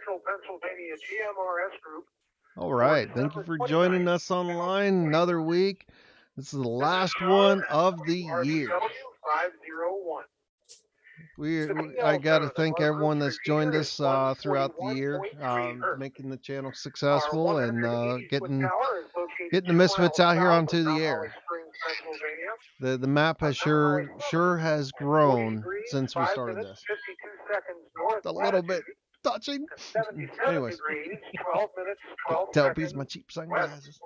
Central Pennsylvania GMRS Group. All right. Thank you for joining us online another week. This is the last one of the year. 501. I got to thank everyone that's joined us throughout the year, making the channel successful and getting the Misfits out here onto the air. The map has sure has grown since we started this. A little bit touching. Anyways, tell piece my cheap sunglasses.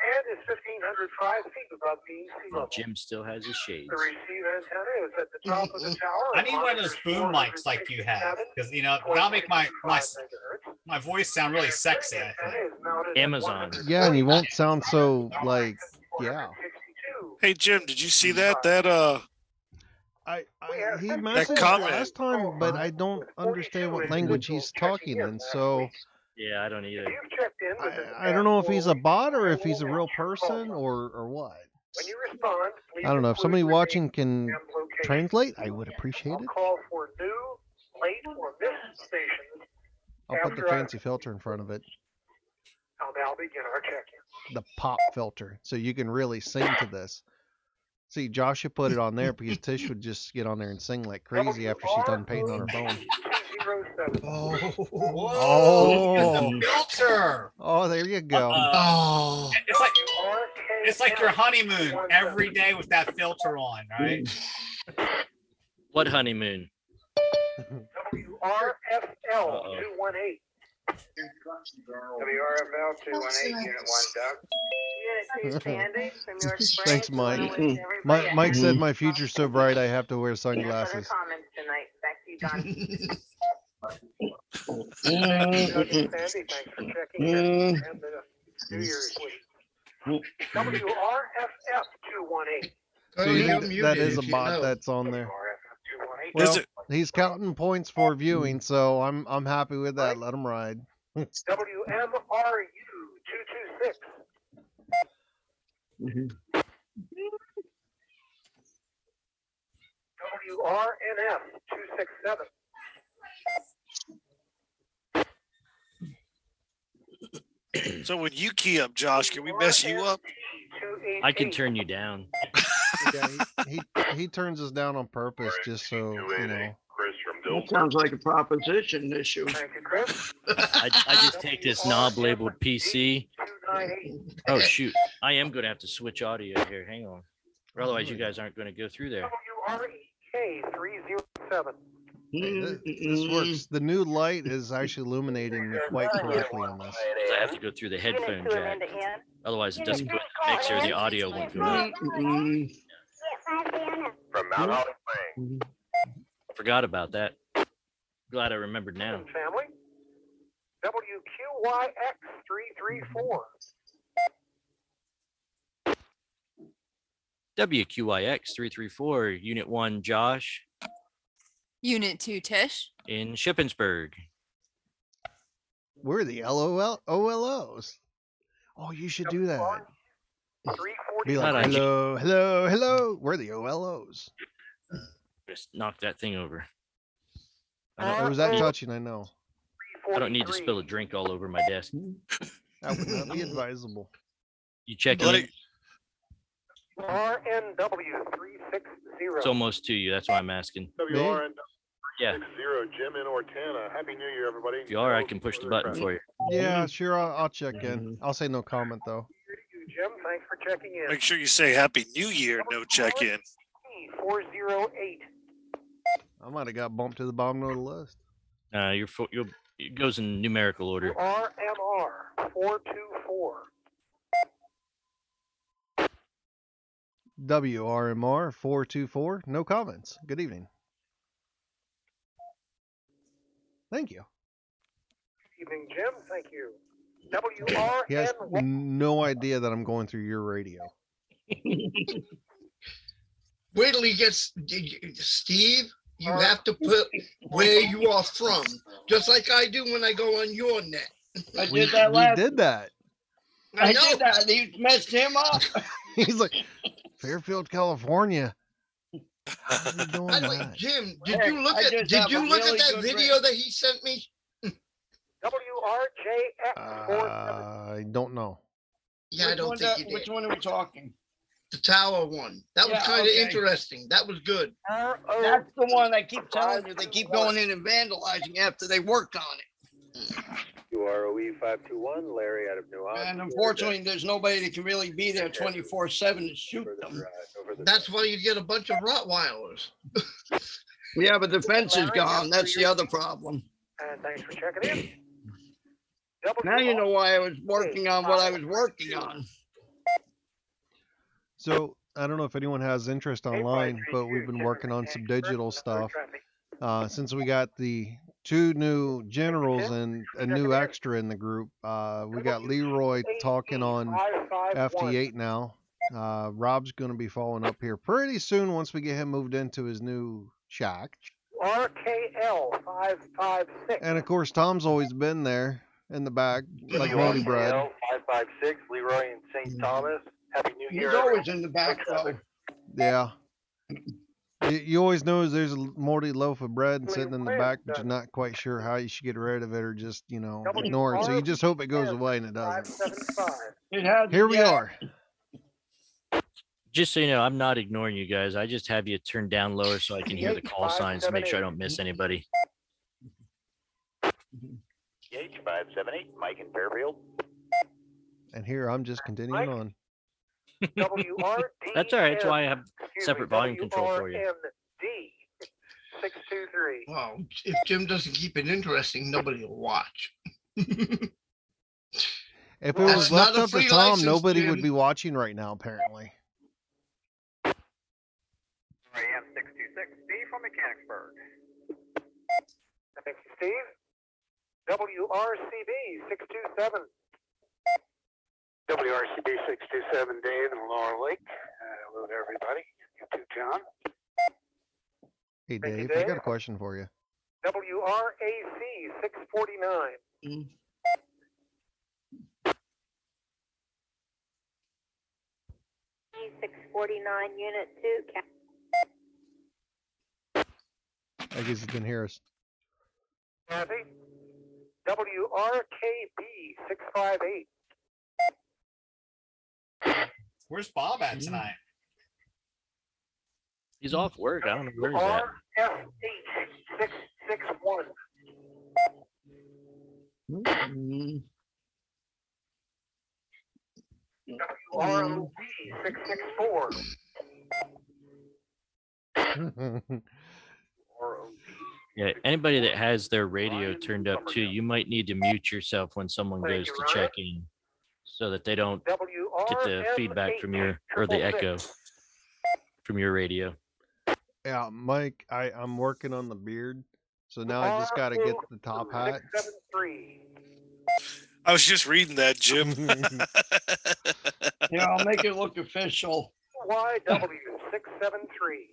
And is 1,505 feet above mean sea level. Jim still has his shades. The receive antenna is at the top of the tower. I need one of those boom mics like you have, because that'll make my voice sound really sexy. I think. Amazon. Yeah, and you won't sound so like Hey Jim, did you see that? He messaged last time, but I don't understand what language he's talking in. So yeah, I don't either. I don't know if he's a bot or if he's a real person or what. When you respond, I don't know. If somebody watching can translate, I would appreciate it. Call for new, late, or missed stations. I'll put the fancy filter in front of it. I'll now begin our check-in. The pop filter, so you can really sing to this. See, Josh should put it on there because Tish would just get on there and sing like crazy after she's done painting on her phone. Oh, filter. Oh, there you go. Oh, it's like your honeymoon every day with that filter on, right? What honeymoon? WRFL 218. WRFL 218, Unit 1, Doug. Unit 2, Sandy from York Springs. Thanks, Mike. Mike said my future's so bright I have to wear sunglasses. Comments tonight. Back to you, John. Sandy, thanks for checking in. And the New Year's wishes. WRFF 218. See, that is a bot that's on there. Well, he's counting points for viewing, so I'm happy with that. Let him ride. WMRU 226. WRNF 267. So when you key up, Josh, can we mess you up? I can turn you down. Yeah, he turns us down on purpose just so you know. That sounds like a proposition issue. Thank you, Chris. I just take this knob labeled PC. Oh shoot! I am going to have to switch audio here. Hang on, or otherwise you guys aren't going to go through there. WREK 307. Hey, this works. The new light is actually illuminating me quite correctly on this. I have to go through the headphone jack. Otherwise, it doesn't go in the mixer. The audio won't go in. From Mount Holly GMRS. Forgot about that. Glad I remembered now. Family. WQYX 334. WQYX 334, Unit 1, Josh. Unit 2, Tish. In Shippensburg. We're the OLOs. Oh, you should do that. Be like, hello, hello, hello. We're the OLOs. Just knock that thing over. It was that touching, I know. I don't need to spill a drink all over my desk. That would not be advisable. You check in. RNW 360. It's almost to you. That's why I'm asking. WRNW Yeah. 60, Jim in Ortana. Happy New Year, everybody. If you are, I can push the button for you. Yeah, sure. I'll check in. I'll say no comment though. Jim, thanks for checking in. Make sure you say Happy New Year, no check-in. 408. I might have got bumped to the bottom of the list. It goes in numerical order. RMR 424. WRMR 424. No comments. Good evening. Thank you. Good evening, Jim. Thank you. WRN. He has no idea that I'm going through your radio. Wait till he gets, Steve, you have to put where you are from, just like I do when I go on your net. I did that last. We did that. I did that. He messed him up. He's like, Fairfield, California. By the way, Jim, did you look at that video that he sent me? WRJX I don't know. Yeah, I don't think you did. Which one are we talking? The tower one. That was Yeah, kind of okay. interesting. That was good. That's the one I keep telling you. They keep going in and vandalizing after they worked on it. UROE 521, Larry out of New Orleans. And unfortunately, there's nobody that can really be there 24/7 to shoot them. That's why you get a bunch of Rottweilers. Yeah, but the fence is gone. That's the other problem. And thanks for checking in. Now you know why I was working on what I was working on. So I don't know if anyone has interest online, but we've been working on some digital stuff. Since we got the 2 new generals and a new extra in the group, we got Leroy talking on FT-8 now. Rob's going to be following up here pretty soon once we get him moved into his new shack. RKL 556. And of course, Tom's always been there in the back, like Monty Bread. 556, Leroy and St. Thomas. Happy New Year. He's always in the back though. Yeah. You always know there's a Morty loaf of bread sitting in the back, but you're not quite sure how you should get rid of it or just, ignore it. So you just hope it goes away, and it doesn't. 575. Here we are. Just so you know, I'm not ignoring you guys. I just have you turn down lower so I can hear the call signs to make sure I don't miss anybody. H578, Mike in Fairfield. And here I'm just continuing on. WRD. That's all right. That's why I have separate volume control for you. WRMD 623. Well, if Jim doesn't keep it interesting, nobody will watch. If it That's was not left a up to free Tom, license, nobody Jim. would be watching right now, apparently. AM 626, Steve from Mechanicsburg. Thank you, Steve. WRCB 627. WRCB 627, Dave in Lower Lake. Hello to everybody. You too, John. Hey, Thank you, Dave, I got Dave. a question for you. WRAC 649. E649, Unit 2. I guess you can hear us. Kathy. WRKB 658. Where's Bob at tonight? He's off work. I don't know where he's at. RFH 661. WROB 664. Yeah, anybody that has their radio turned up too, you might need to mute yourself when someone goes to check in so that they don't get the feedback from your, or the echo from your radio. Yeah, Mike, I'm working on the beard, so now I just got to get the top hat. 673. I was just reading that, Jim. Yeah, I'll make it look official. YW 673.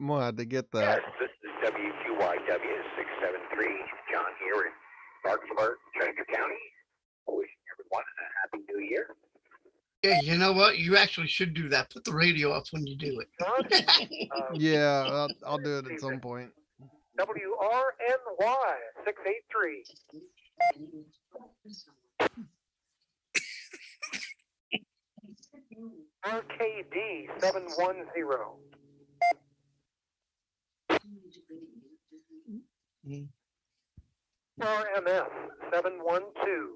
I'm gonna have to get that. This is WQYW 673. John here in Parkersburg, Chester County. Wishing everyone a happy new year. Yeah, you know what? You actually should do that. Put the radio up when you do it. Yeah, I'll do it at some point. WRNY 683. RKD 710. RMF 712.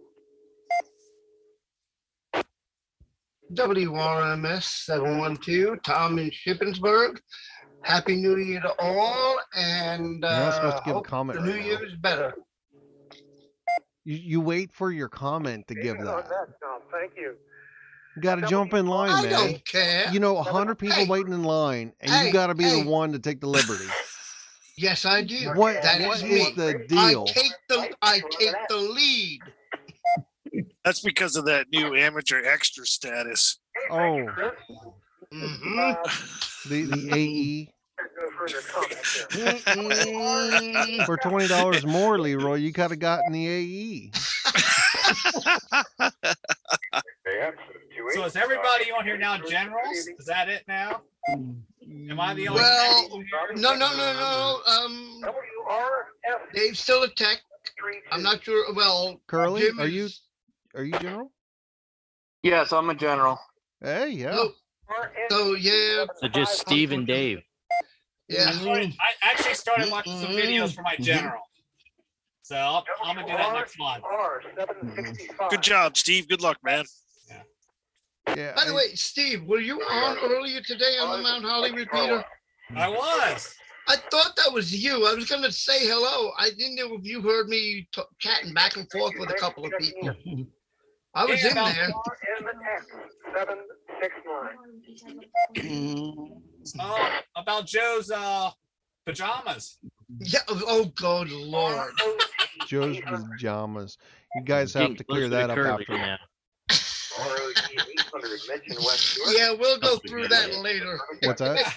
WRMS 712, Tom in Shippensburg. Happy New Year to all, and You're not supposed to give a hope comment the New right now. Year is better. You wait for your comment to give On that. Tom. Thank you. You got to jump in line, I man. don't care. You know, 100 people Hey. waiting in line, and Hey, you got to be hey. the one to take the liberty. Yes, I do. What That what is is me. the I deal? take the lead. That's because of that new amateur extra status. Oh, Mhm. the AE. No further comments there. For $20 more, Leroy, you could have gotten the AE. So is everybody on here now generals? Is that it now? Am I the only Well, one here? no. WRF Dave's still a tech. I'm not sure. Well, Curly, Jim are you is- general? Yes, I'm a general. Hey, yeah. Nope. So yeah, So just Steve and Dave. yeah. I actually started watching some videos for my general. So I'm gonna do that next month. Good job, Steve. Good luck, man. Yeah. By the way, Steve, were you on earlier today on the Mount Holly repeater? I was. I thought that was you. I was going to say hello. I didn't know if you heard me chatting back and forth with a couple of people. I was in there. About Joe's pajamas. Yeah. Oh, good Lord. Joe's pajamas. You guys have Getting to clear closer to that up Curly after. now. Yeah, we'll go through that later. What's that?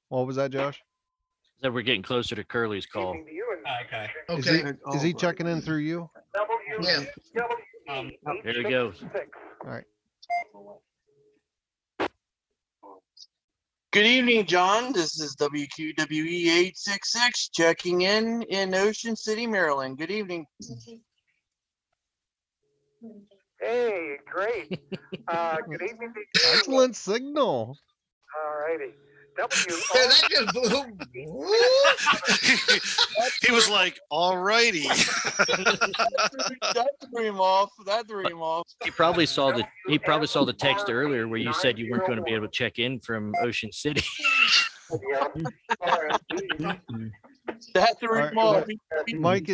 What was that, Josh? So we're getting closer to Curly's call. Okay. Okay. Is he checking in through you? Yeah. There he goes. All right. Good evening, John. This is WQWE-866 checking in Ocean City, Maryland. Good evening. Hey, great. Good evening. Excellent signal. All righty. Yeah, that just blew. He was like, "All righty." That threw him off. He probably saw the text earlier where you said you weren't going to be able to check in from Ocean City. That threw him off. Mike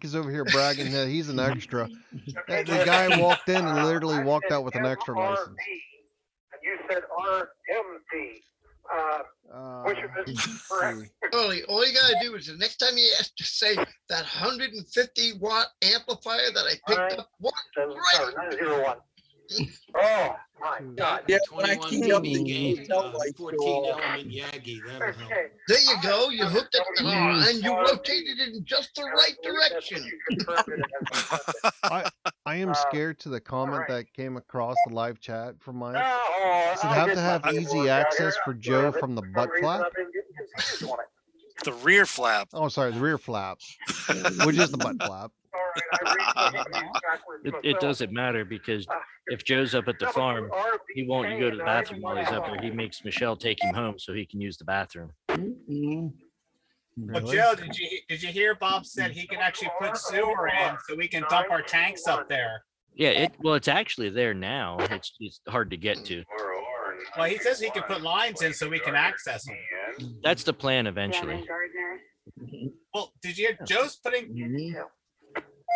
is over here bragging that he's an extra. The guy walked in and literally walked out with an extra license. You said RMD. Early, all you gotta do is the next time you ask to say that 150-watt amplifier that I picked up. What? Right. 901. Oh my God. Yeah, when I keyed up the game, 14 element Yagi. That'll help. There you go. You hooked it and you rotated it in just the right direction. I am scared to the comment that came across the live chat from Mike. Does it have to have easy access for Joe from the butt flap? The rear flap. Oh, sorry, the rear flap, which is the butt flap. It doesn't matter because if Joe's up at the farm, he won't go to the bathroom while he's up there. He makes Michelle take him home so he can use the bathroom. Well, Joe, did you hear Bob said he can actually put sewer in so we can dump our tanks up there? Yeah, it's actually there now. It's hard to get to. Well, he says he can put lines in so we can access them. That's the plan eventually. Well, did you hear Joe's putting?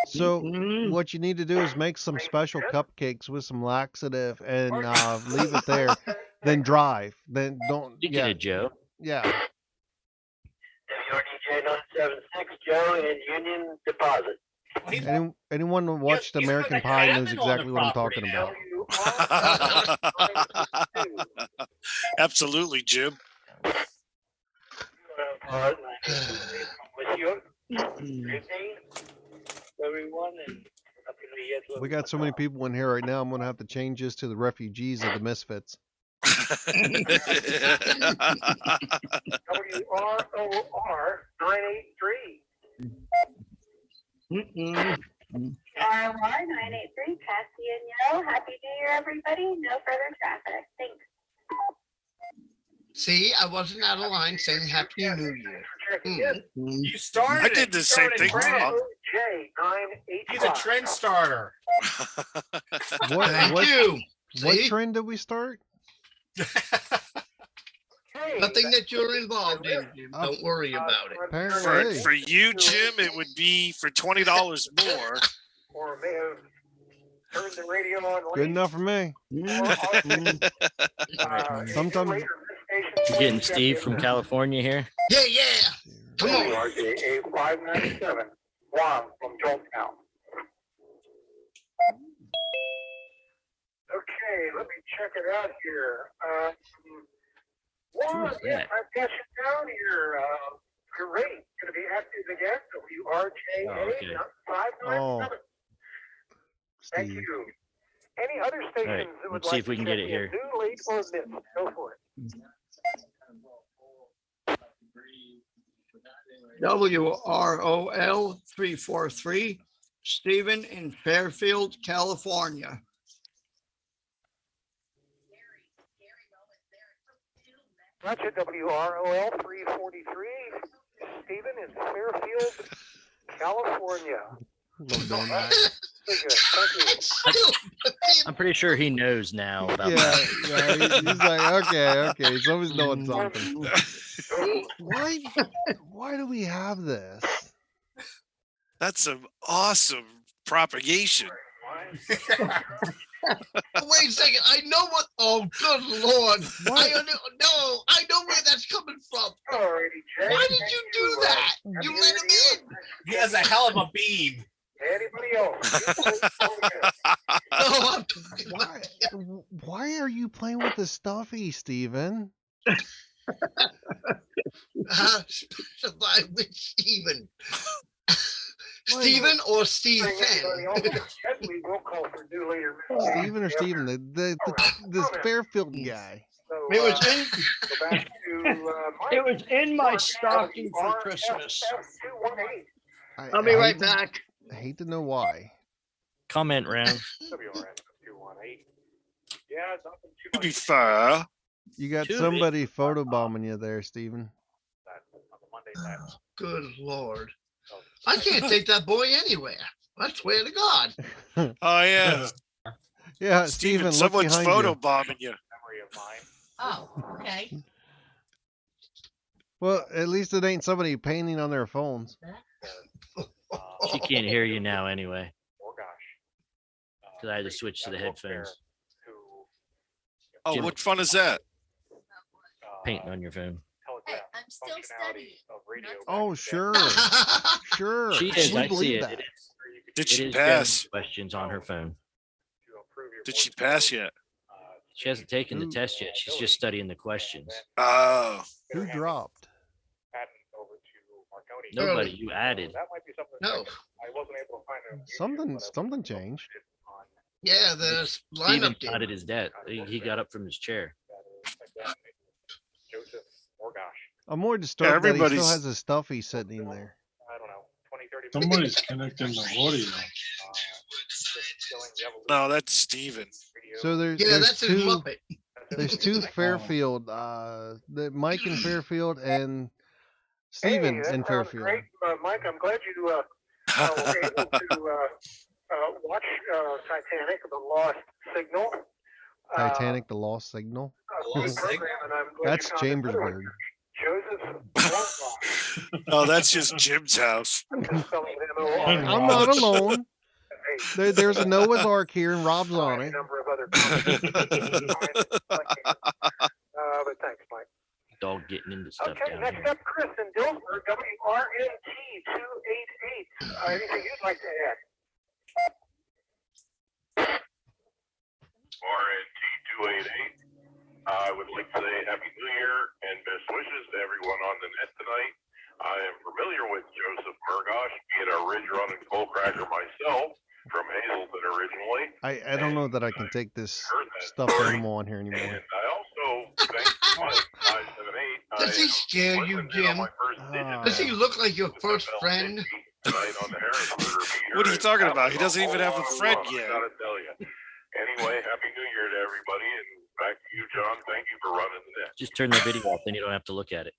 So what you need to do is make some special cupcakes with some laxative and leave it there. Then drive. Then don't. You get it, Joe. Yeah. WRDJ 976, Joe in Union Deposit. Anyone who watched American Pie knows exactly what I'm talking about. Absolutely, Jim. We got so many people in here right now. I'm gonna have to change this to the refugees of the Misfits. WROR 983. RY 983, Cassie and Yo. Happy New Year, everybody. No further traffic. Thanks. See, I wasn't out of line saying Happy New Year. You started. I did the same thing, Bob. He's a trend starter. What trend did we start? Nothing that you're involved in, Jim. Don't worry about it. For you, Jim, it would be for $20 more. Or may have turned the radio on. Good enough for me. Sometimes. You getting Steve from California here? Yeah. Come on. WRJA 597, Juan from Joletown. Okay, let me check it out here. Juan, yes, I've got you down here. Great. Going to be active again. WRJA 597. Thank you. Any other stations right, that would let's see if we can get it check here. in? New, late, or missed? Go for it. WROL 343, Stephen in Fairfield, California. Gotcha, WROL 343, Stephen in Fairfield, California. Love doing that. Very good, thank you. I'm pretty sure he knows now about Yeah, that. he's like, okay, somebody's doing something. Why do we have this? That's some awesome propagation. Wait a second. I know what. Oh, good Lord. I know where that's coming from. Why did you do that? You let him in. He has a hell of a beam. Anybody else? Why are you playing with the stuffy, Steven? Specify which Steven. Steven or Steve Fan? Steven or Steven, this Fairfield guy. It was in my stocking for Christmas. I'll be right back. I hate to know why. Comment round. To be fair, You got somebody photobombing you there, Steven. Good Lord. I can't take that boy anywhere. I swear to God. Oh, yeah. Yeah, Steven, Steven, someone's photobombing you. Oh, okay. Well, at least it ain't somebody painting on their phones. She can't hear you now anyway. Because I had to switch to the headphones. Oh, what fun is that? Painting on your phone. Hey, I'm still studying. Oh, sure. Sure. She is. We I see believe it. that. It is. Did It she is pass? getting questions on her phone. Did she pass yet? She hasn't taken the test yet. She's just studying the questions. Oh. Who dropped? Nobody. You added. No. Something changed. Yeah, the Steven lineup got at his desk. He got up from his chair. I'm more disturbed that he still everybody's- has his stuffy sitting in there. Somebody's connecting the audio. No, that's Steven. So there's that's his two Muppet. there's two Fairfield, the Mike in Fairfield and Steven that in sounds Fairfield. Great, Mike. I'm glad you were able to watch Titanic, The Lost Signal. Titanic, the Lost Signal. Good program, and I'm glad That's you found another one. Chambersburg. Joseph Oh, that's just Jim's house. I'm not alone. There's a Noah's Ark here, and Rob's on it. But thanks, Mike. Dog getting into stuff Okay, down next here. up, Chris in Dillsburg, WRNT 288. Anything you'd like to add? RNT 288. I would like to say Happy New Year and best wishes to everyone on the net tonight. I am familiar with Joseph Murgosh, being a Ridge Run and Coal Cracker myself from Hazleton originally. I don't know that I can take this stuffed animal on here anymore. And I also thank Mike 578. Does he scare you, Jim? Does he look like your first friend? What are you talking about? He doesn't even have a friend yet. Gotta tell you. Anyway, Happy New Year to everybody, and back to you, John. Thank you for running the net. Just turn the video off, then you don't have to look at it.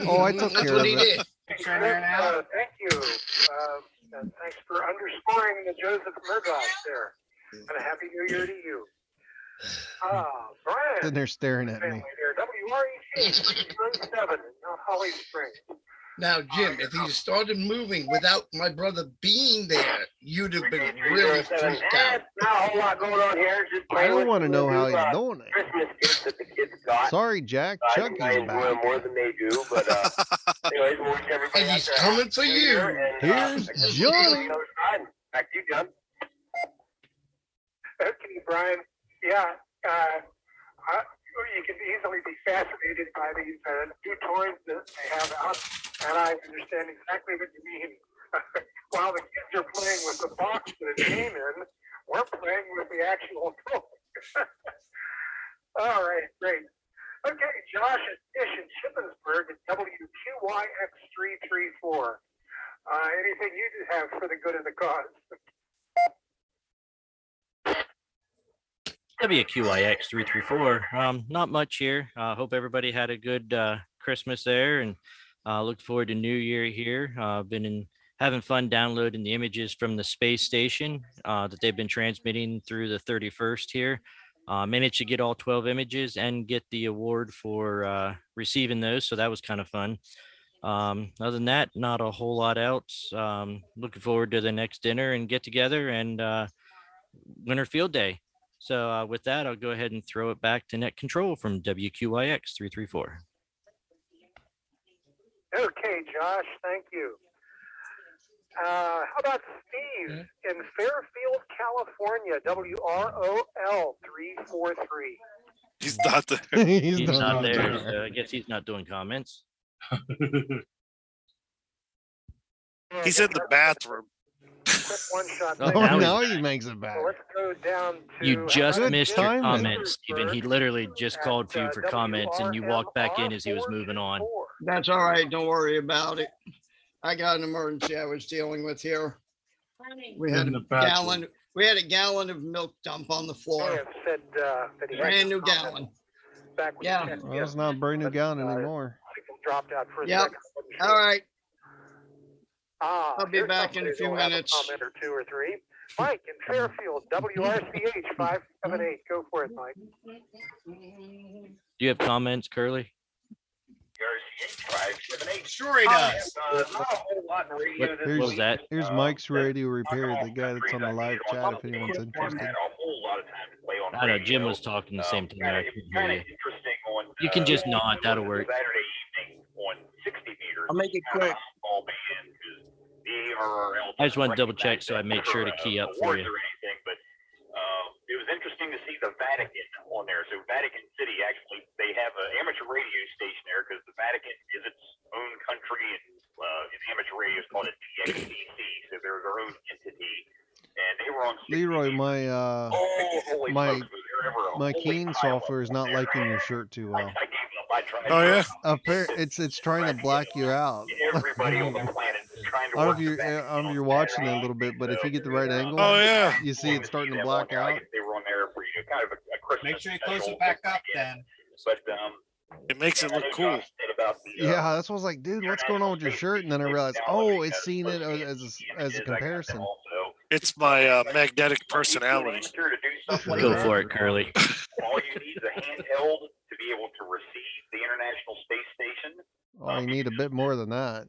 Oh, I took care of it. Thank you. And thanks for underscoring the Joseph Murdoch there. And a Happy New Year to you. Brian. Sitting there staring at me. WREC 37 in Mount Holly Springs. Now, Jim, if he started moving without my brother being there, you'd have been really freaked out. Not a whole lot going on here. Just I don't want to know how he's doing it. Christmas gifts that the kids got. Sorry, Jack. Chucky's I enjoy them back. more than they do, but anyways, we'll wish everybody And he's out there coming a for happy New you. Year, and, Here's Johnny. Back to you, John. Okay, Brian. Yeah, you can easily be fascinated by these new toys that they have out, and I understand exactly what you mean. While the kids are playing with the box that it came in, we're playing with the actual toy. All right, great. Okay, Josh and Tish in Shippensburg at WQYX334. Anything you have for the good of the cause? WQIX 334. Not much here. Hope everybody had a good Christmas there, and look forward to New Year here. Having fun downloading the images from the space station that they've been transmitting through the 31st here. Managed to get all 12 images and get the award for receiving those, so that was kind of fun. Other than that, not a whole lot else. Looking forward to the next dinner and get together and winter field day. So with that, I'll go ahead and throw it back to Net Control from WQIX 334. Okay, Josh, thank you. How about Steve in Fairfield, California, WROL 343? He's not there. He's not there. So I guess he's not doing comments. He's in the bathroom. One shot. Oh, now he makes it back. So let's go down to You just missed your timing. comments, Stephen. He literally just called for you for comments, and you walked back in as he was moving on. That's all right. Don't worry about it. I got an emergency I was dealing with here. We had a gallon. We had a gallon of milk dump on the floor. Said, brand new gallon. Yeah. Well, it's not a brand new gallon anymore. Dropped out for a yep. second. All right. I'll be back in a few minutes. Comment or two or three. Mike in Fairfield, WRCH 578. Go for it, Mike. Do you have comments, Curly? Sure he does. What was that? Here's Mike's radio repair, the guy that's on the live chat if anyone's interested. I know Jim was talking the same time. I couldn't hear you. You can just nod. That'll work. I'll make it quick. I just want to double check so I make sure to key up for you. It was interesting to see the Vatican on there. So Vatican City, actually, they have an amateur radio station there because the Vatican is its own country, and the amateur radio is called a DXCC. So they're their own entity, and they were on. Leroy, my Keen software is not liking your shirt too well. Oh yeah. It's trying to black you out. Everybody on the planet is trying to. I don't know if you're watching it a little bit, but if you get the right angle, oh yeah, you see it's starting to black out. They were on there for kind of a Christmas. Make sure you close it back up then. But it makes it look cool. Yeah, that's what I was like, dude, what's going on with your shirt? And then I realized, oh, it's seen it as a comparison. It's my magnetic personality. Go for it, Curly. All you need is a handheld to be able to receive the International Space Station. Oh, you need a bit more than that.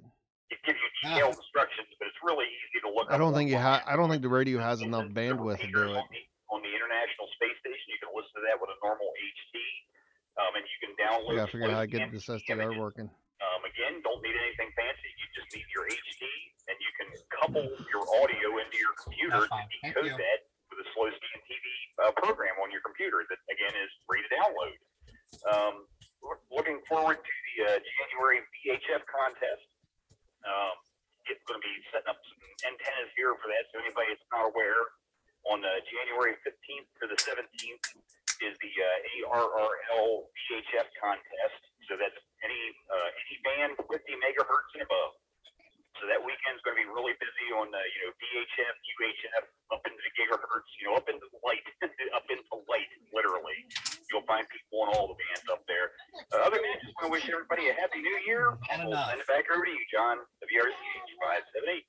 It gives you detailed instructions, but it's really easy to look. I don't think the radio has enough bandwidth to do it. On the International Space Station, you can listen to that with a normal HT, and you can download. I gotta figure out how to get this SDR working. Again, don't need anything fancy. You just need your HT, and you can couple your audio into your computer to decode that with a slow scan TV program on your computer. That again is free to download. Looking forward to the January VHF contest. It's going to be setting up some antennas here for that. So anybody that's not aware, on January 15th to the 17th is the ARRL VHF contest. So that's any band 50 megahertz and above. So that weekend's going to be really busy on VHF, UHF, up into the gigahertz, up into the light, up into light, literally. You'll find people on all the bands up there. Other than that, just want to wish everybody a happy new year. And we'll send it back over to you, John, WRCH 578.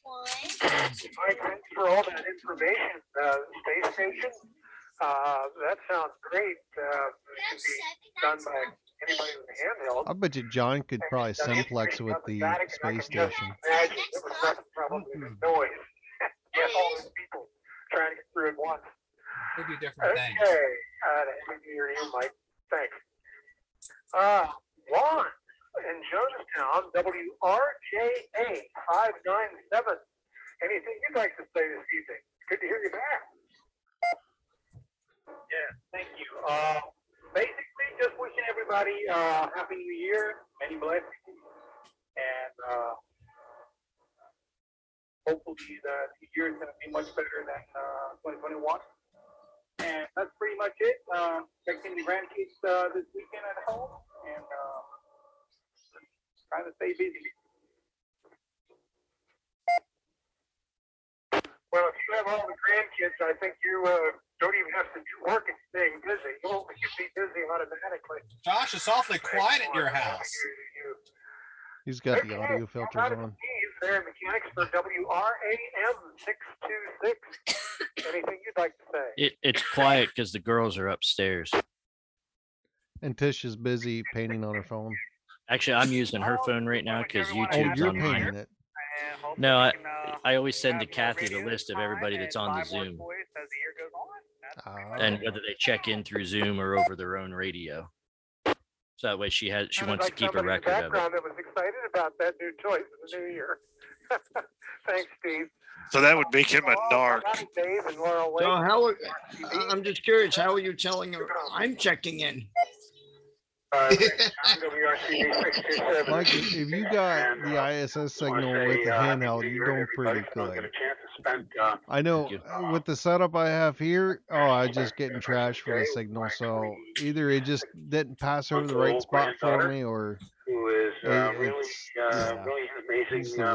Mike, thanks for all that information. Space station, that sounds great. It can be done by anybody with a handheld. I bet you John could probably simplex with the space station. Imagine it was nothing probably with noise. Get all these people trying to get through at once. We'll do different things. Okay, happy New Year to you, Mike. Thanks. Juan in Jonestown, WRJA 597. Anything you'd like to say this evening? Good to hear you back. Yeah, thank you. Basically, just wishing everybody happy New Year, many blessings, and hopefully the year is going to be much better than 2021. And that's pretty much much it. Expecting the grandkids this weekend at home and trying to stay busy. Well, if you have all the grandkids, I think you don't even have to do work and staying busy. You'll be busy automatically. Josh, it's awfully quiet at your house. He's got the audio filters on. There, mechanics for WRAM 626. Anything you'd like to say? It's quiet because the girls are upstairs. And Tish is busy painting on her phone. Actually, I'm using her phone right now because YouTube's you're on painting mine. it. No, I always send to Kathy the list of everybody that's on the Zoom. And whether they check in through Zoom or over their own radio. So that way she wants to keep a record of it. That was excited about that new choice in the new year. Thanks, Steve. So that would make him a narc. So I'm just curious, how are you telling her I'm checking in? Mike, if you got the ISS signal with the handheld, you're doing pretty good. I know with the setup I have here, I just getting trash for the signal. So either it just didn't pass over the right spot for me, or it's the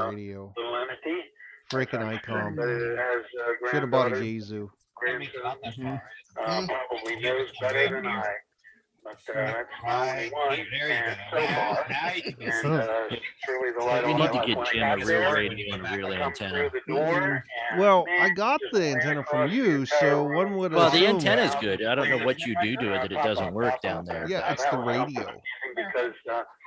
radio. Freaking Icom. Should have bought a Yaesu. Probably knows better than I. But that's the only one. Now you can see. We need to get Jim a real radio and a real antenna. Well, I got the antenna from you, so one would Well, the assume- antenna's good. I don't know what you do to it that it doesn't work down there. Yeah, it's the radio.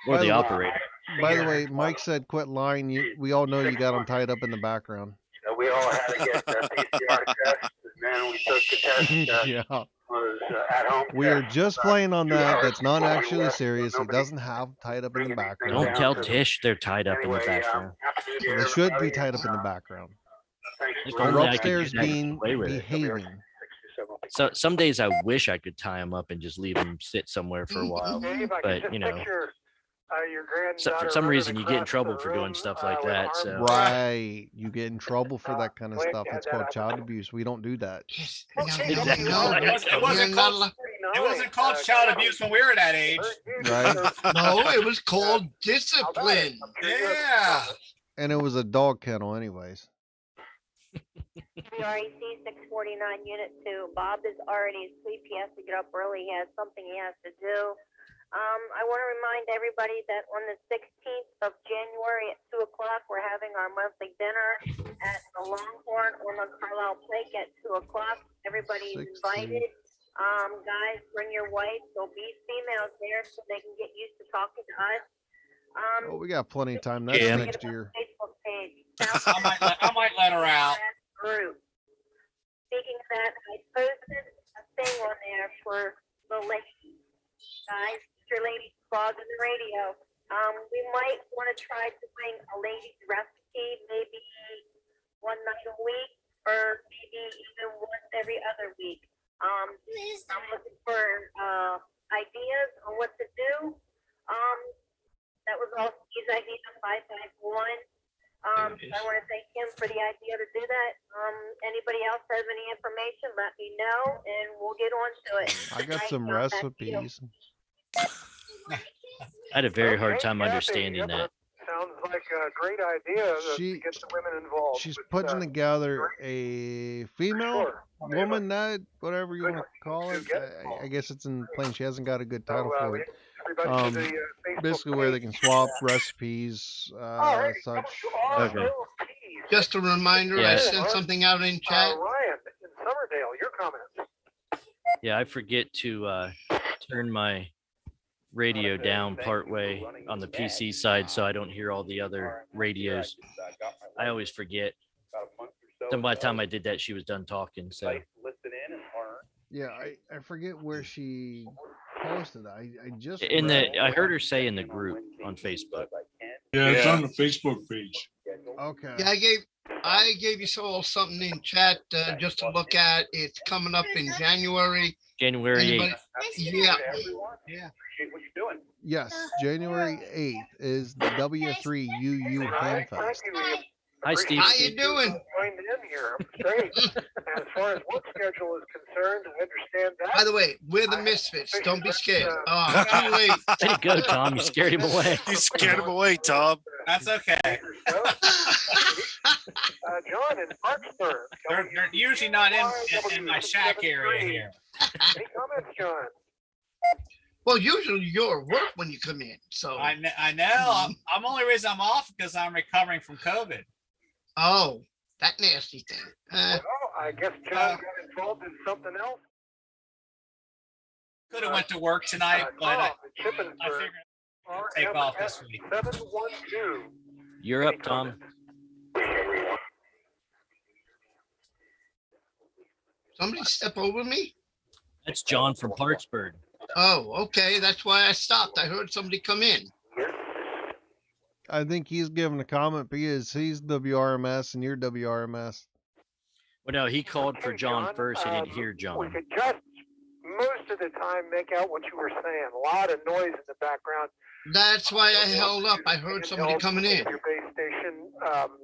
Or the operator. By the way, Mike said quit lying. We all know you got them tied up in the background. We all had to get the PCR test, and then we took the test. Yeah. Was at home. We are just playing on that. That's not actually serious. He doesn't have tied up in the background. Don't tell Tish they're tied up in the background. They should be tied up in the background. If They're only I could upstairs do that and being play with it. behaving. So some days I wish I could tie them up and just leave them sit somewhere for a while. But you know, for some reason you get in trouble for doing stuff like that. So Right. You get in trouble for that kind of stuff. It's called child abuse. We don't do that. It wasn't called child abuse when we were that age. Right? No, it was called discipline. Yeah. And it was a dog kennel anyways. WREC 649 Unit 2. Bob is already asleep. He has to get up early. He has something he has to do. I want to remind everybody that on the 16th of January at 2 o'clock, we're having our monthly dinner at the Longhorn on the Carlisle Pike at 2 o'clock. Everybody's invited. Guys, bring your wives. There'll be females there so they can get used to talking to us. Oh, we got plenty of time. That's Yeah. next year. Facebook page. I might let her out. Group. Speaking of that, I posted a thing on there for the ladies. Guys, your ladies blog on the radio. We might want to try to bring a ladies recipe maybe one night a week or maybe even once every other week. I'm looking for ideas on what to do. That was all Steve's idea, 551. I want to thank him for the idea to do that. Anybody else has any information, let me know, and we'll get on to it. I got some recipes. I had a very hard time understanding that. Sounds like a great idea to get the women involved. She's putting together a female woman night, whatever you want to call it. I guess it's in plain. She hasn't got a good title for it. Basically where they can swap recipes, such. Okay. Just a reminder, I sent something out in chat. Ryan in Summerdale, your comments. Yeah, I forget to turn my radio down partway on the PC side so I don't hear all the other radios. I always forget. Then by the time I did that, she was done talking. So Yeah, I forget where she posted. I just I heard her say in the group on Facebook. Yeah, it's on the Facebook page. Okay. Yeah, I gave you all something in chat just to look at. It's coming up in January. January 8th. Yeah. Appreciate what you're doing. Yes, January 8th is the W3UU Handfest. Hi, Steve. How you doing? Joined in here. I'm straight. As far as work schedule is concerned, I understand that. By the way, we're the Misfits. Don't be scared. Oh, too late. Way to go, Tom. You scared him away. You scared him away, Tom. That's okay. John in Parksburg. They're usually not in my shack area here. Any comments, John? Well, usually you're at work when you come in. So I know. I'm only reason I'm off because I'm recovering from COVID. Oh, that nasty thing. Well, I guess John got involved in something else. Could have went to work tonight, but I figured I'd take off this week. 712. You're up, Tom. Somebody step over me? That's John from Partsburg. Oh, okay. That's why I stopped. I heard somebody come in. I think he's giving a comment because he's WRMS and you're WRMS. Well, no, he called for John first. He didn't hear We John. could just most of the time make out what you were saying. A lot of noise in the background. That's why I held up. I heard somebody coming in. Your base station,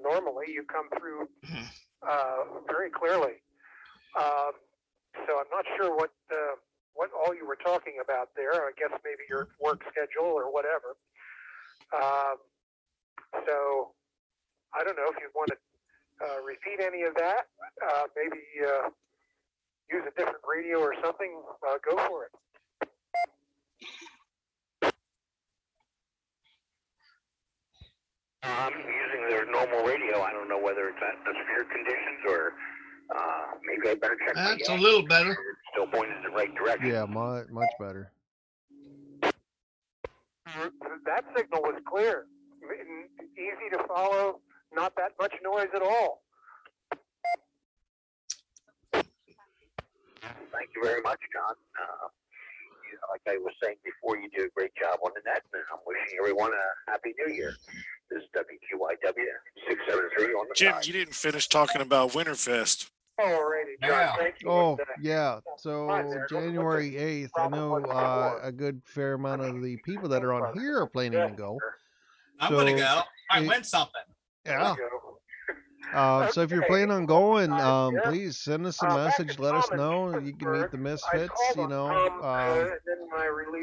normally you come through very clearly. So I'm not sure what all you were talking about there. I guess maybe your work schedule or whatever. So I don't know if you want to repeat any of that. Maybe use a different radio or something. Go for it. I'm using their normal radio. I don't know whether it's atmosphere conditions or maybe I better check. That's a little better. Still pointing in the right direction. Yeah, much better. That signal was clear. Easy to follow. Not that much noise at all. Thank you very much, John. Like I was saying before, you do a great job on the net, and I'm wishing everyone a happy new year. This is WQIW 673 on the Jim, side. you didn't finish talking about Winterfest. Alrighty, John. Thank you. Oh, yeah. So January 8th, I know a good fair amount of the people that are on here are planning to go. I'm going to go. I win something. Yeah. So if you're planning on going, please send us a message. Let us know. You can meet the Misfits. You know,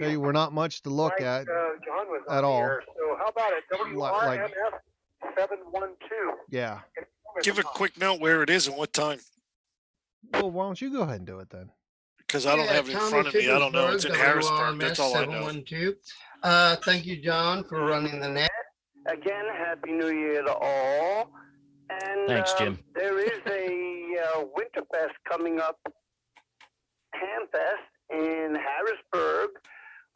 tell you we're not much to look at all. So how about it? WRMS 712. Yeah. Give a quick note where it is and what time. Well, why don't you go ahead and do it then? Because I don't have it in front of me. I don't know. It's in Harrisburg. That's all I know. Thank you, John, for running the net. Again, Happy New Year to all. And Thanks, Jim. There is a Winterfest coming up, Hamfest in Harrisburg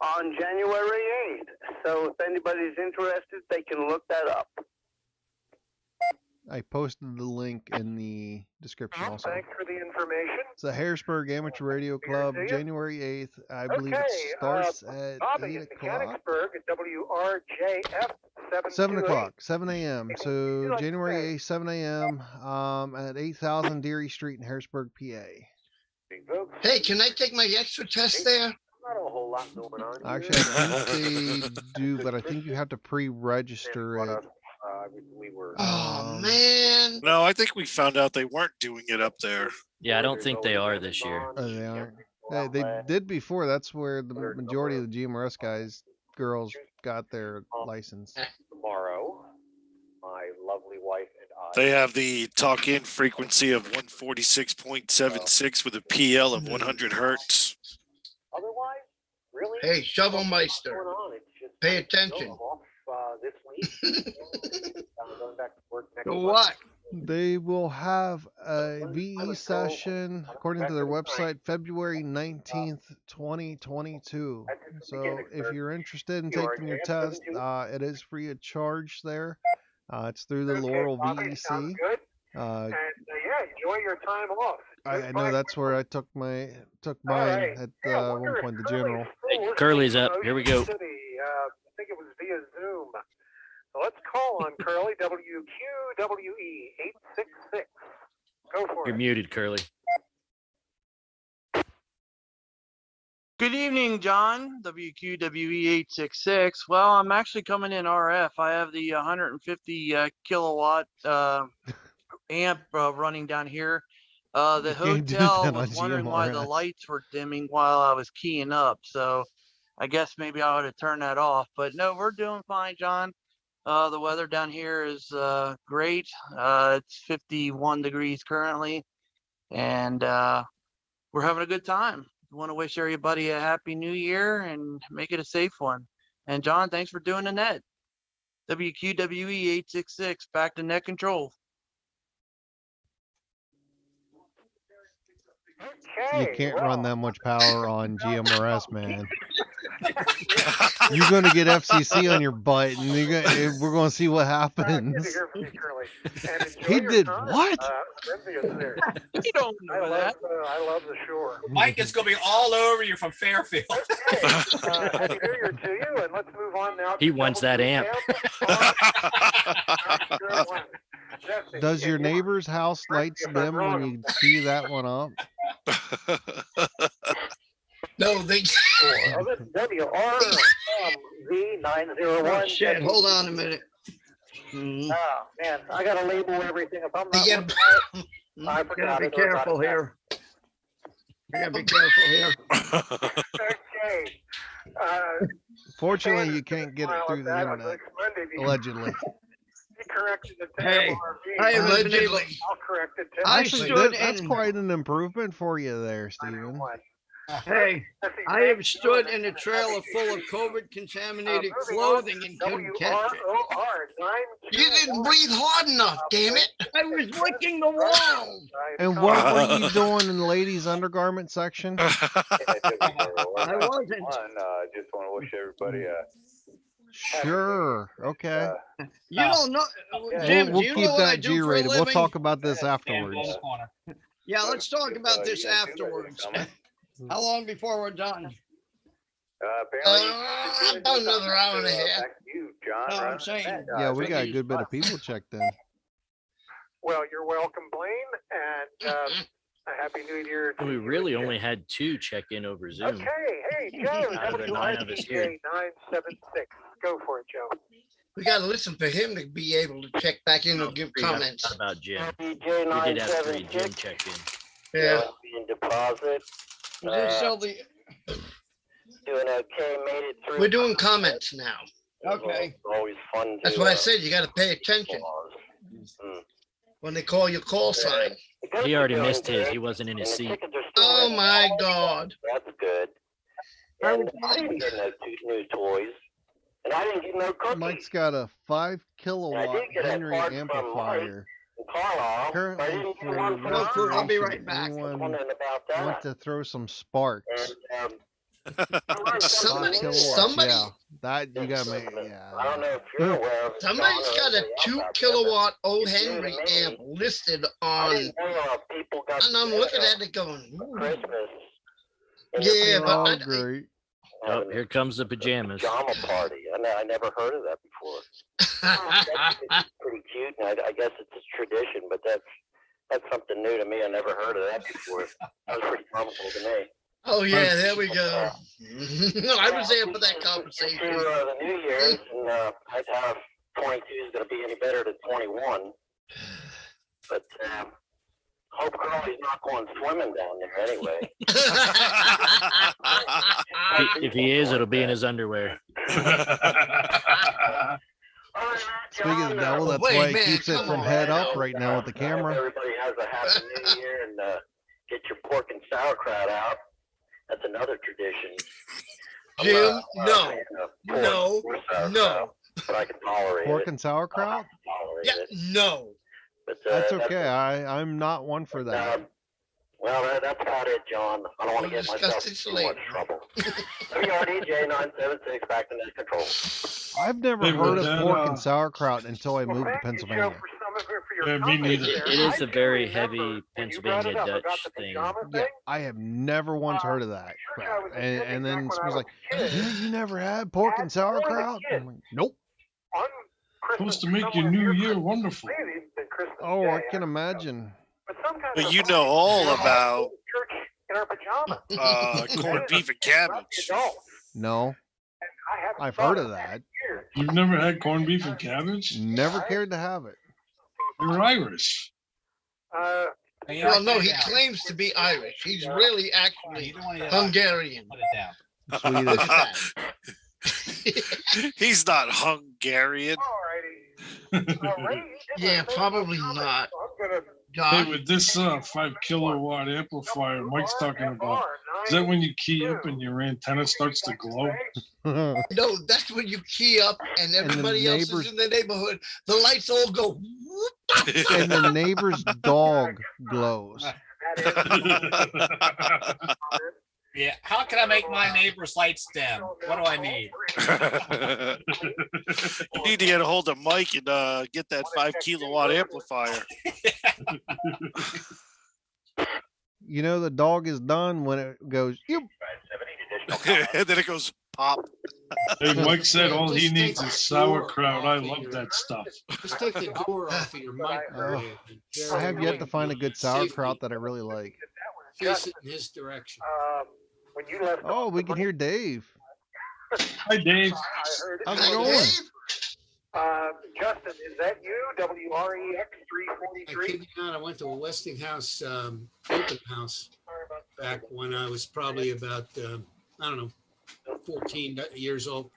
on January 8th. So if anybody's interested, they can look that up. I posted the link in the description also. Thanks for the information. It's the Harrisburg Amateur Radio Club, January 8th. I believe it starts at 8 o'clock. At WRJF 7 o'clock, 7 a.m. So January 8th, 7 a.m. At 8000 Deary Street in Harrisburg, PA. Hey, can I take my extra test there? Not a whole lot going on. Actually, I think they do, but I think you have to pre-register it. Oh, man. No, I think we found out they weren't doing it up there. Yeah, I don't think they are this year. Oh, they aren't. They did before. That's where the majority of the GMRS girls got their license. Tomorrow, my lovely wife and I. They have the talk-in frequency of 146.76 with a PL of 100 hertz. Otherwise, really? Hey, Shovelmeister, pay attention. This week. Going back to work next What? They will have a VE session, according to their website, February 19th, 2022. So if you're interested in taking your test, it is free of charge there. It's through the Laurel VEC. And yeah, enjoy your time off. I know that's where I took mine at one point, the General. Hey, Curly's up. Here we go. I think it was via Zoom. So let's call on Curly, WQWE 866. Go for it. You're muted, Curly. Good evening, John. WQWE866. Well, I'm actually coming in RF. I have the 150 kilowatt amp running down here. The hotel was wondering why the lights were dimming while I was keying up. So I guess maybe I ought to turn that off. But no, we're doing fine, John. The weather down here is great. It's 51 degrees currently, and we're having a good time. I want to wish everybody a happy new year and make it a safe one. And John, thanks for doing the net. WQWE866, back to net control. Okay, you can't run that much power on GMRS, man. You're going to get FCC on your butt, and we're going to see what happens. He did what? You don't know that. I love the shore. Mike is going to be all over you from Fairfield. Happy New Year to you, and let's move on now. He wants that amp. Does your neighbor's house lights dim when you key that one up? No, they. Oh, shit, hold on a minute. Oh, man, I got to label everything. If I'm not I gotta be careful here. I gotta be careful here. Okay. Fortunately, you can't get it through the internet. Allegedly. Hey, I haven't been able. I'll correct it. Actually, that's quite an improvement for you there, Stephen. Hey, I have stood in a trailer full of COVID-contaminated clothing and couldn't catch it. You didn't breathe hard enough, damn it. I was licking the wall. And what were you doing in the ladies' undergarment section? I wasn't. Just want to wish everybody a Sure. Okay. You don't know, Jim. We'll do you keep know what I that do G for a rated. We'll living? talk about this afterwards. Yeah, let's talk about this afterwards. How long before we're done? About another hour and a half. You, John. No, I'm saying. Yeah, we got a good bit of people checked in. Well, you're welcome, Blaine, and a happy New Year. We really only had 2 check in over Zoom. Okay, hey, Joe, Out of the 9 of us here. WSJTX 976. Go for it, Joe. We got to listen for him to be able to check back in and give comments. What about Jim? We did have 3 Jim check in. Yeah. In deposit. Doing okay, made it through. We're doing comments now. Okay. Always fun. That's why I said you got to pay attention when they call your call sign. He already missed his. He wasn't in his seat. Oh my God. That's good. And I didn't get no new toys. And I didn't get no cookies. Mike's got a 5 kilowatt Henry amplifier. Currently, for I'll be right back. Want to throw some sparks. Somebody, yeah, that you gotta make. Yeah, I don't know if you're aware of it. Somebody's got a 2 kilowatt O. Henry amp listed on, and I'm looking at it going, Christmas. Yeah, but great. Oh, here comes the pajamas. Pajama party. I never heard of that before. That's pretty cute, and I guess it's a tradition, but that's something new to me. I never heard of that before. That was pretty comical to me. Oh yeah, there we go. I was there for that conversation. The New Year's, and I'd have 22 is going to be any better than 21. But hope Curly's not going swimming down there anyway. If he is, it'll be in his underwear. Speaking of the devil, that's why he keeps it from head up right now with the camera. Everybody has a happy New Year, and get your pork and sauerkraut out. That's another tradition. Jim, no. But I can tolerate pork it. and sauerkraut? Yeah, no. But, that's okay. I'm not one for that. Well, that's about it, John. I don't want to get myself in too much trouble. WRDJ 976, back to net control. I've never heard of pork and sauerkraut until I moved to Pennsylvania. Me neither. It is a very heavy Pennsylvania Dutch thing. Yeah, I have never once heard of that crap. And then someone's like, yeah, you never had pork and sauerkraut? I'm like, nope. Supposed to make your new year wonderful. Oh, I can imagine. But you know all about in our pajamas. Corned beef and cabbage. No. I've heard of that. You've never had corned beef and cabbage? Never cared to have it. You're Irish. Well, no, he claims to be Irish. He's really actually Hungarian. Put it down. Swedish. He's not Hungarian. Yeah, probably not. Hey, with this 5 kilowatt amplifier Mike's talking about, is that when you key up and your antenna starts to glow? No, that's when you key up and everybody else is in the neighborhood. The lights all go whoop. And the neighbor's dog glows. Yeah. How can I make my neighbor's lights dim? What do I need? You need to get a hold of Mike and get that 5 kilowatt amplifier. You know, the dog is done when it goes, you. And then it goes pop. Hey, Mike said all he needs is sauerkraut. I love that stuff. Just take the door off of your microwave. I have yet to find a good sauerkraut that I really like. Face it in his direction. Oh, we can hear Dave. Hi, Dave. How's it going? Justin, is that you? WREX 343? I kid you not, I went to a Westinghouse open house back when I was probably about, I don't know, 14 years old.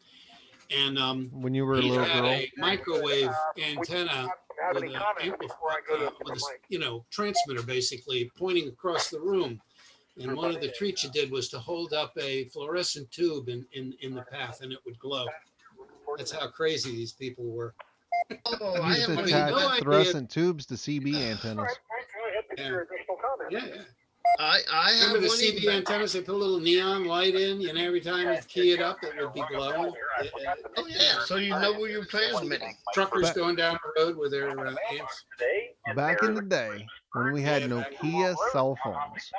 And when you were a he little had girl, a microwave antenna with a transmitter basically pointing across the room. And one of the treats you did was to hold up a fluorescent tube in the path, and it would glow. That's how crazy these people were. Oh, you I just have attach fluorescent tubes to CB antennas. Yeah. I have Remember the one CB antennas? They put a little neon light in, and every time you key it up, it would be glowing. Oh yeah, so you know where you're transmitting. Truckers going down the road with their amps. Back in the day, when we had Nokia cell phones,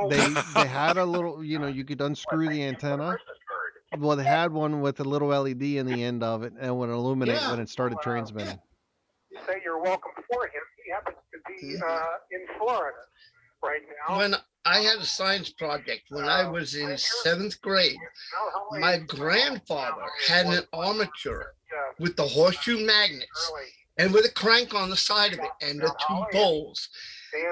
they had a little, you could unscrew the antenna. Well, they had one with a little LED in the end of it and would illuminate when it started transmitting. Say you're welcome for him. He happens to be in Florida right now. When I had a science project when I was in 7th grade, my grandfather had an armature with the horseshoe magnets and with a crank on the side of it and the 2 poles.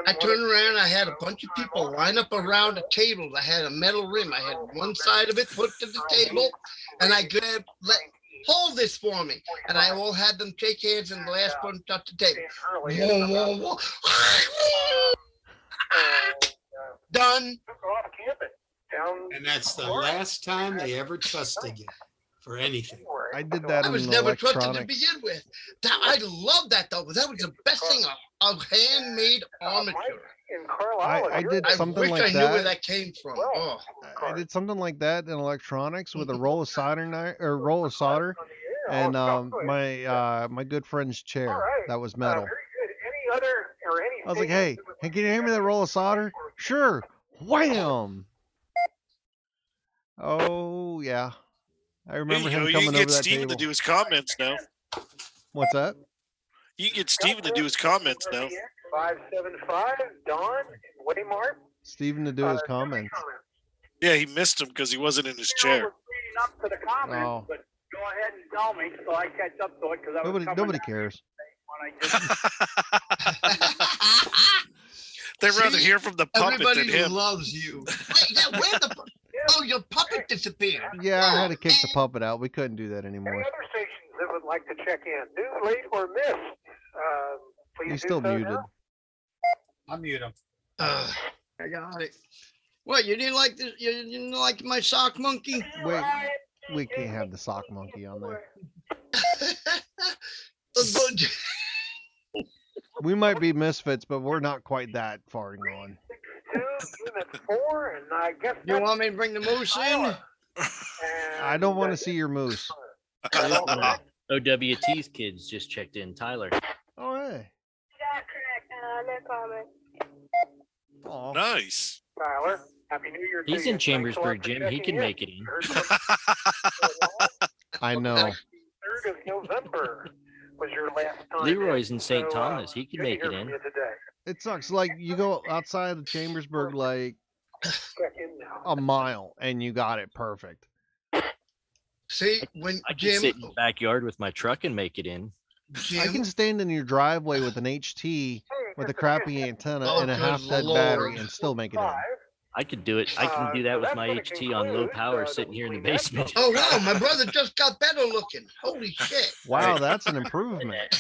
I turned around, I had a bunch of people line up around a table that had a metal rim. I had one side of it put to the table, and I grabbed, hold this for me. And I all had them shake hands, and the last one touched the table. Whoa, whoa, whoa. Done. And that's the last time they ever trusted you for anything. I did that. I was never trusted to begin with. I love that though. That was the best thing. A handmade armature. I did something like that. I wish I knew where that came from. Oh. I did something like that in electronics with a roll of solder and my good friend's chair that was metal. I was like, hey, can you hand me that roll of solder? Sure. Wham! Oh yeah, I remember him coming over that table. You can get Steven to do his comments now. What's that? You can get Steven to do his comments now. 575 Don Waymart. Steven to do his comments. Yeah, he missed him because he wasn't in his chair. Up to the comments, Oh. but go ahead and tell me so I catch up to it because Nobody cares. They'd rather hear from the puppet Everybody than him. loves you. Wait, now, where the? Oh, your puppet disappeared. Yeah, I had to kick the puppet out. We couldn't do that anymore. Any other stations that would like to check in? New, late, or missed? Please He's do still so muted. now. Unmute him. I got it. What, you didn't like this? You didn't like my sock monkey? Wait, we can't have the sock monkey on there. We might be misfits, but we're not quite that far gone. Unit 4, and I guess You want me to bring the moose in? I don't want to see your moose. OWT's kids just checked in. Tyler. Oh, hey. Oh, nice. Tyler, Happy New Year to He's you. in Chambersburg, Jim. He can make it in. I know. 3rd of November was your last time. Leroy's in St. So, Thomas. He can good to make hear it from in. you today. It sucks. Like you go outside of Chambersburg like a mile and you got it perfect. See, when I can Jim, sit in the backyard with my truck and make it in. I can stand in your driveway with an HT with a crappy antenna Oh, and a good half-dead Lord. battery and still make it in. I could do it. I can do that with my HT on low power sitting here in the basement. oh wow, my brother just got better looking. Holy shit. Wow, that's an improvement.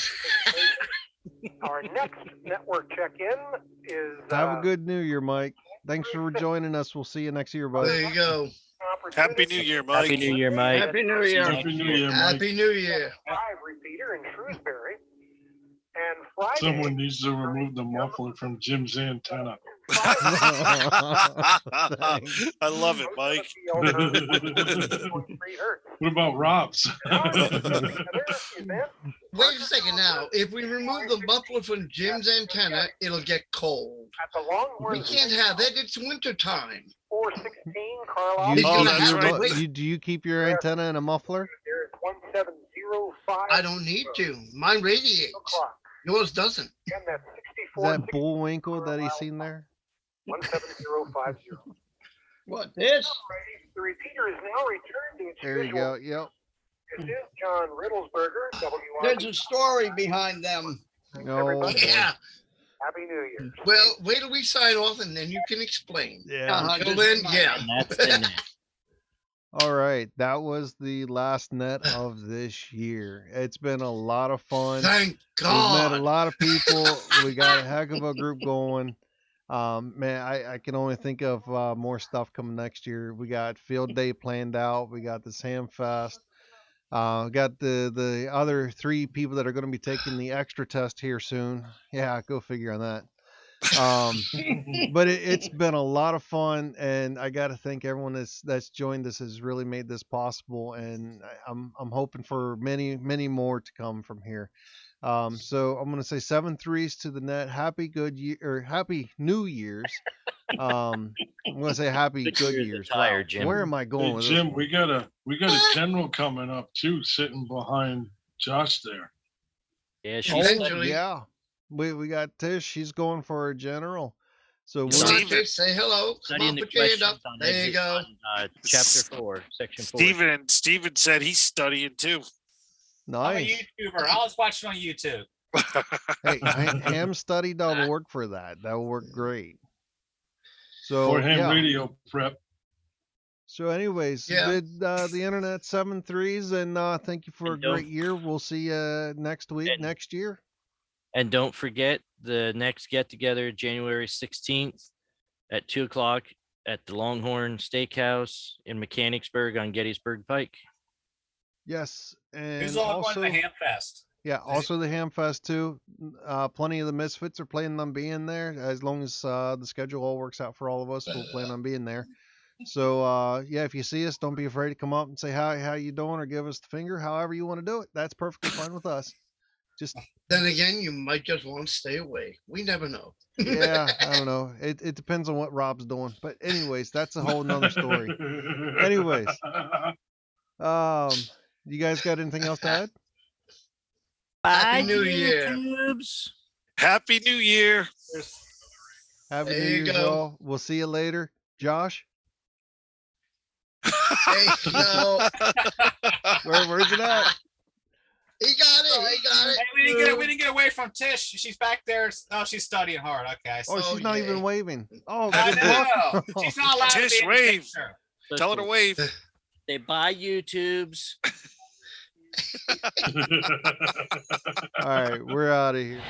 Our next network check-in is. Have a good New Year, Mike. Thanks for joining us. We'll see you next year, buddy. There you go. Happy New Year, Mike. Happy New Year, Mike. Happy New Year. Happy New Year, Mike. Happy New Year. 5 repeater in Shrewsbury. And Friday. Someone needs to remove the muffler from Jim's antenna. I love it, Mike. What about Rob's? Wait a second now. If we remove the muffler from Jim's antenna, it'll get cold. We can't have that. It's winter time. 416 Carlisle. Do you keep your antenna in a muffler? There's 1705. I don't need to. Mine radiates. Yours doesn't. Again, that's Is 64. that Bullwinkle that he's seen there? 17050. What, this? The repeater is now returned to its There you go. Yep. This is John Riddlesberger, There's a story behind them. No. Yeah. Happy New Year. Well, wait till we sign off and then you can explain. Yeah. Till then, yeah. That's the net. All right. That was the last net of this year. It's been a lot of fun. Thank We've met God. a lot of people. We got a heck of a group going. Man, I can only think of more stuff coming next year. We got field day planned out. We got the Sam Fest. Got the other 3 people that are going to be taking the extra test here soon. Yeah, go figure on that. But it's been a lot of fun, and I got to thank everyone that's joined us has really made this possible, and I'm hoping for many more to come from here. So I'm going to say 7 threes to the net. Happy good year, or happy New Year's. I'm going to say happy good years. Tired, Jim. Where am I going Hey, with Jim, this? we got a general coming up too, sitting behind Josh there. Yeah, Eventually. Yeah. We got Tish. She's going for a general. So Come on, we're, Tish, say hello. Come Studying on, the put your hand questions up. on There you exit go. on, chapter 4, section 4. Steven said he's studying too. I'm a nice. YouTuber. I was watching on YouTube. Hey, hamstudy.org for that. That will work great. So For him, yeah. radio prep. So anyways, Yeah. did the internet 7 threes, and thank you for a And don't- great year. We'll see you next week, And- next year. And don't forget the next get together, January 16th at 2 o'clock at the Longhorn Steakhouse in Mechanicsburg on Gettysburg Pike. Yes, and Who's all also, going to the Ham Fest? yeah, also the Hamfest too. Plenty of the Misfits are planning on being there. As long as the schedule all works out for all of us, we'll plan on being there. So yeah, if you see us, don't be afraid to come up and say hi, how you doing, or give us the finger. However you want to do it, that's perfectly fine with us. Just Then again, you might just want to stay away. We never know. yeah, I don't know. It depends on what Rob's doing. But anyways, that's a whole nother story. Anyways, you guys got anything else to add? Happy New Year. YouTubes. Happy New Year. Happy There New you Year's, go. y'all. We'll see you later. Josh, Hey, no. where's it at? He got it. He got it. Hey, we didn't get away from Tish. She's back there. Oh, she's studying hard. Okay. Oh, she's not yeah. even waving. Oh, I good know. luck. She's not allowed Tish, to be wave. in Tell her to wave. They buy YouTubes. All right, we're out of here.